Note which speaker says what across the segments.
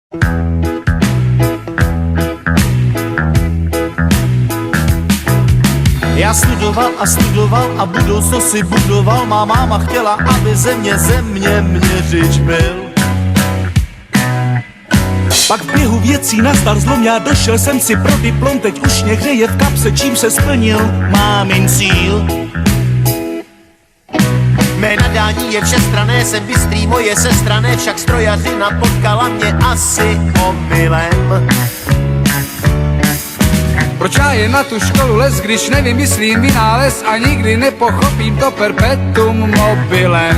Speaker 1: Já studoval a studoval a budoucnost si budoval. Má máma chtěla, aby ze mě měřič byl. Pak v běhu věcí nastal zlom, já došel jsem si pro diplom. Teď už mě hřeje v kapse, čím se splnil mámin cíl.
Speaker 2: Mé nadání je všestranné, jsem bystrý, moje sestrané, však strojařina potkala mě asi omylem.
Speaker 3: Proč já jen na tu školu les, když nevymyslím vynález a nikdy nepochopím to perpetuum mobile?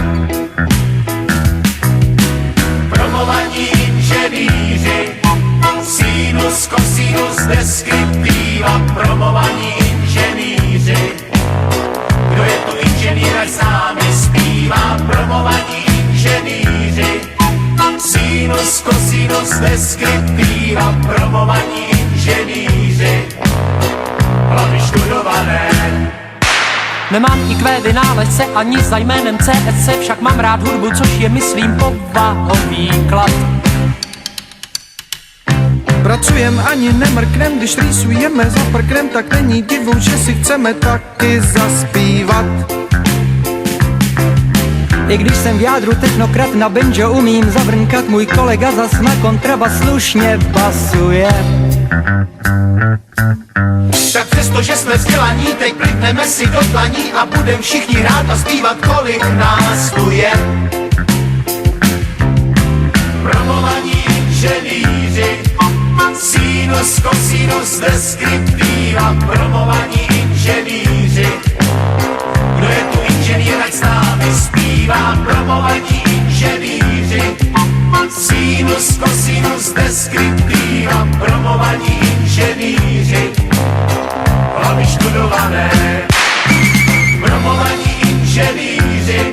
Speaker 2: Promovaní inženýři, sinus, cosinus, deskriptiva. Promovaní inženýři, kdo je tu inženýr, ať s námi zpívá. Promovaní inženýři, sinus, cosinus, deskriptiva. Promovaní inženýři, hlavy študované.
Speaker 4: Nemám IQ vynálezce ani za jménem CSC, však mám rád hudbu, což je myslím povahový klad.
Speaker 5: Pracujem ani nemrknem, když rýsujeme za prknem, tak není divu, že si chceme taky zaspívat.
Speaker 6: I když jsem v jádru technokrat, na banjo umím zavrnkat, můj kolega zas na kontrabas slušně basuje.
Speaker 2: Tak přesto, že jsme vzdělaní, teď plivneme si do dlaní a budem všichni hrát a zpívat, kolik nás tu je. Promovaní inženýři, sinus, cosinus, deskriptiva. Promovaní inženýři, kdo je tu inženýr, ať s námi zpívá. Promovaní inženýři, sinus, cosinus, deskriptiva.